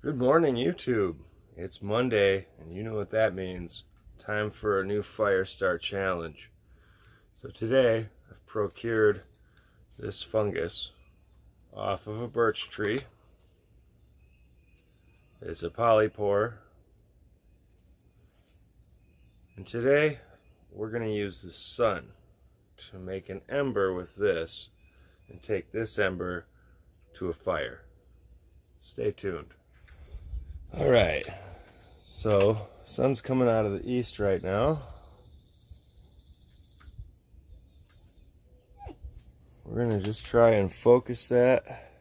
Good morning, YouTube. It's Monday, and you know what that means. Time for a new fire start challenge. So today, I've procured this fungus off of a birch tree. It's a polypore. And today, we're going to use the sun to make an ember with this and take this ember to a fire. Stay tuned. Alright, so sun's coming out of the east right now. We're going to just try and focus that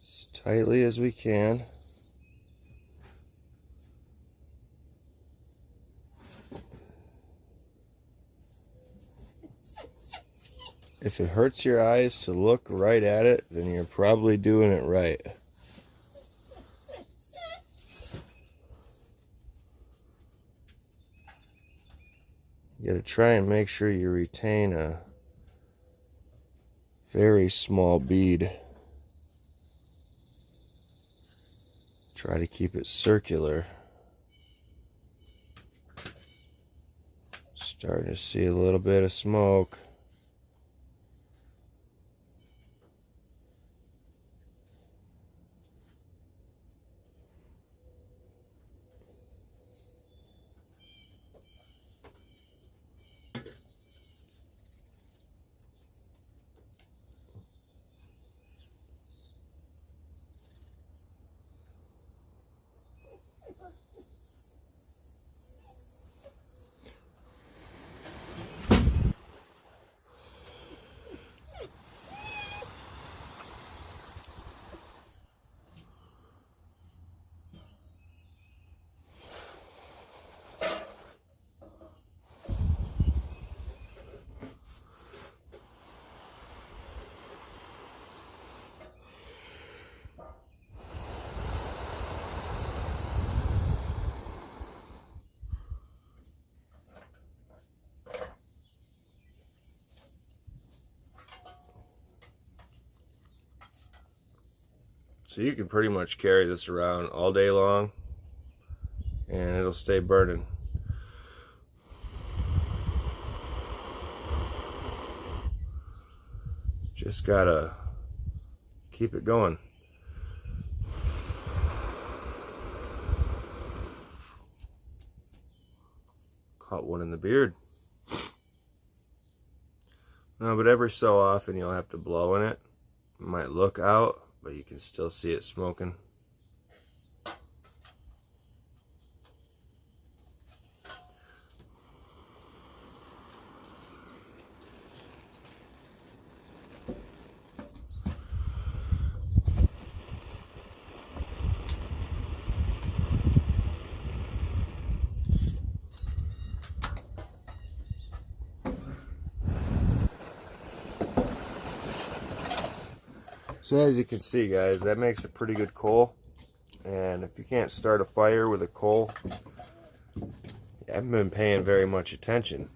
as tightly as we can. If it hurts your eyes to look right at it, then you're probably doing it right. You gotta try and make sure you retain a very small bead. Try to keep it circular. Starting to see a little bit of smoke. So you can pretty much carry this around all day long and it'll stay burning. Just gotta keep it going. Caught one in the beard. No, but every so often you'll have to blow in it. It might look out, but you can still see it smoking. So as you can see, guys, that makes a pretty good coal. And if you can't start a fire with a coal, you haven't been paying very much attention.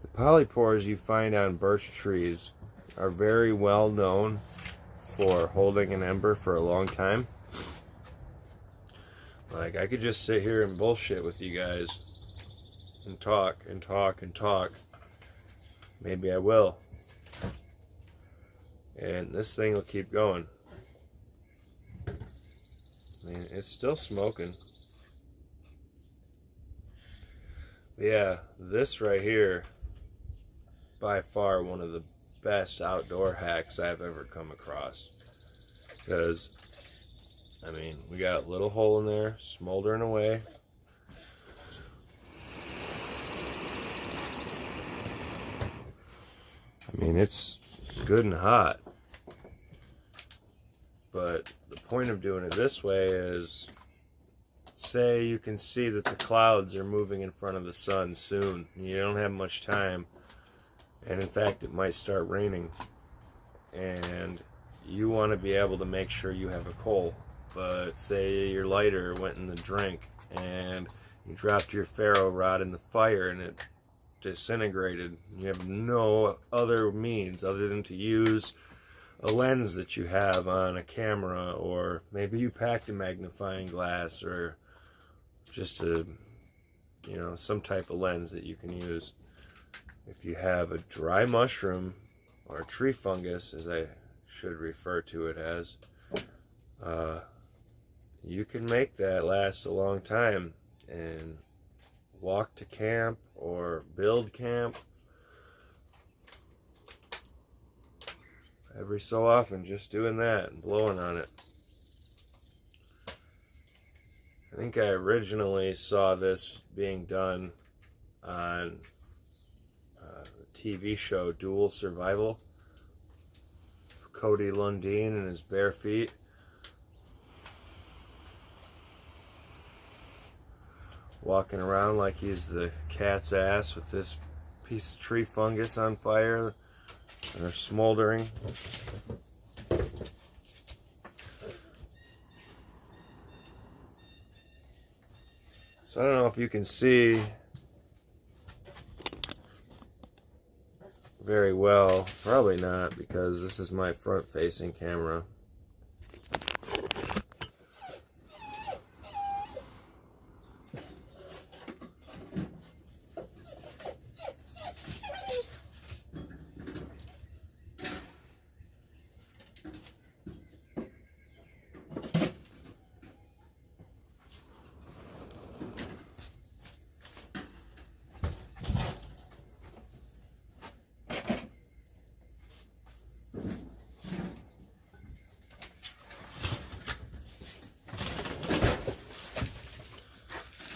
The polypores you find on birch trees are very well known for holding an ember for a long time. Like, I could just sit here and bullshit with you guys and talk and talk and talk. Maybe I will. And this thing will keep going. I mean, it's still smoking. But yeah, this right here, by far one of the best outdoor hacks I've ever come across. Because, I mean, we got a little hole in there, smoldering away. I mean, it's good and hot, but the point of doing it this way is, say you can see that the clouds are moving in front of the sun soon. You don't have much time, and in fact it might start raining, and you want to be able to make sure you have a coal. But say your lighter went in the drink and you dropped your ferro rod in the fire and it disintegrated. You have no other means other than to use a lens that you have on a camera, or maybe you packed a magnifying glass, or just a, you know, some type of lens that you can use. If you have a dry mushroom or a tree fungus, as I should refer to it as, you can make that last a long time and walk to camp or build camp every so often, just doing that and blowing on it. I think I originally saw this being done on the TV show Dual Survival. Cody Lundin and his bare feet. Walking around like he's the cat's ass with this piece of tree fungus on fire or smoldering. So I don't know if you can see very well. Probably not, because this is my front facing camera.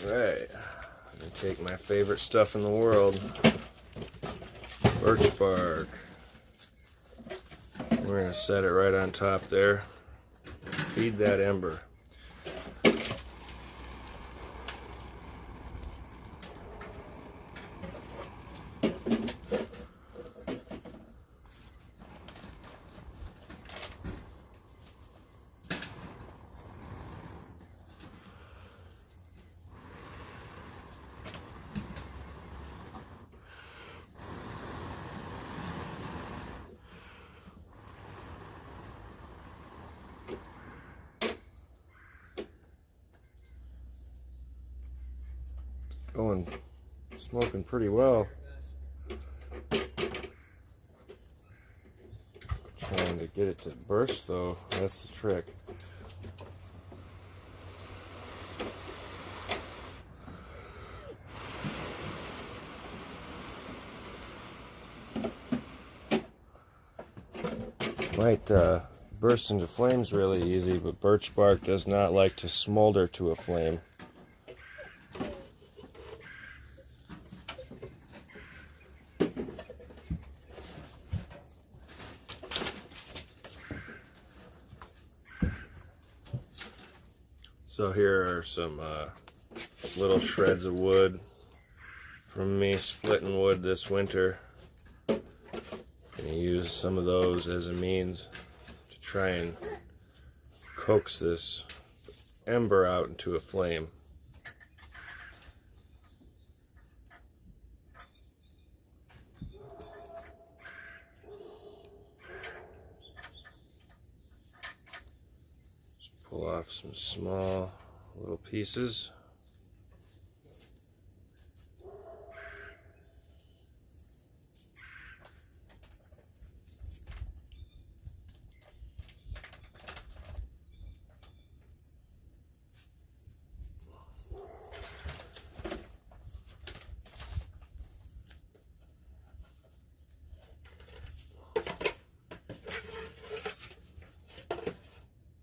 Right, I'm gonna take my favorite stuff in the world, birch bark. We're gonna set it right on top there. Feed that ember. Going, smoking pretty well. Trying to get it to burst though, that's the trick. Might burst into flames really easy, but birch bark does not like to smolder to a flame. So here are some little shreds of wood from me splitting wood this winter. Gonna use some of those as a means to try and coax this ember out into a flame. Pull off some small little pieces.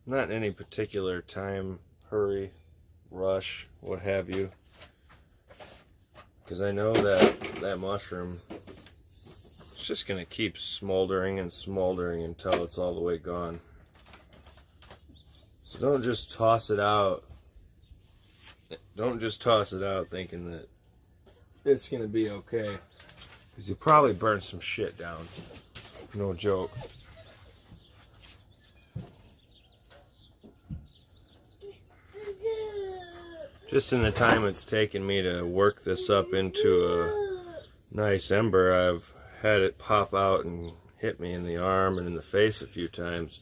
Not in any particular time, hurry, rush, what have you. Because I know that mushroom is just going to keep smoldering and smoldering until it's all the way gone. So don't just toss it out. Don't just toss it out thinking that it's going to be okay. Because you probably burn some shit down. No joke. Just in the time it's taken me to work this up into a nice ember, I've had it pop out and hit me in the arm and in the face a few times.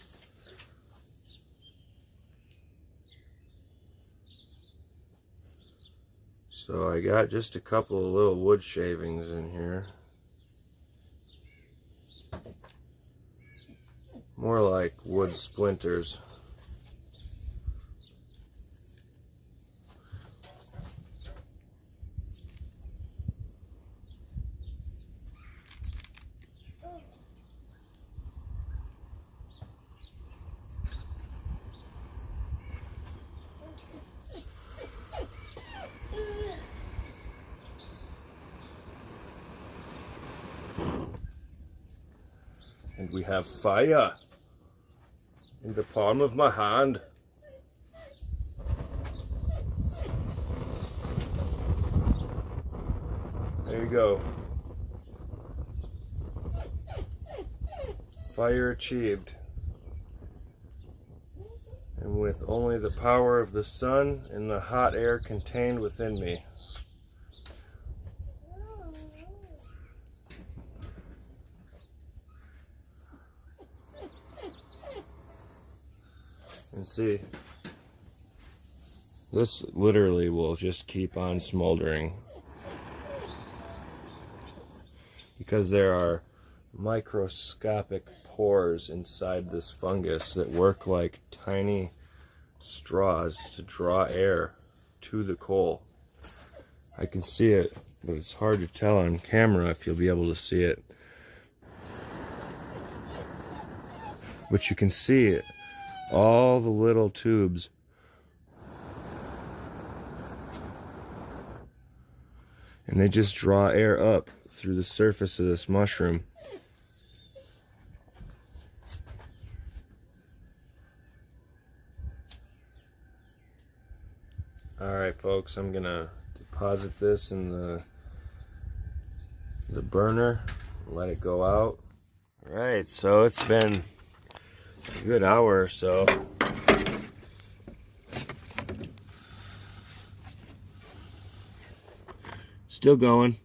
So I got just a couple of little wood shavings in here. More like wood splinters. And we have fire in the palm of my hand. There you go. Fire achieved. And with only the power of the sun and the hot air contained within me. And see, this literally will just keep on smoldering because there are microscopic pores inside this fungus that work like tiny straws to draw air to the coal. I can see it, but it's hard to tell on camera if you'll be able to see it. But you can see it. All the little tubes. And they just draw air up through the surface of this mushroom. Alright folks, I'm gonna deposit this in the burner, let it go out. Alright, so it's been a good hour or so. Still going.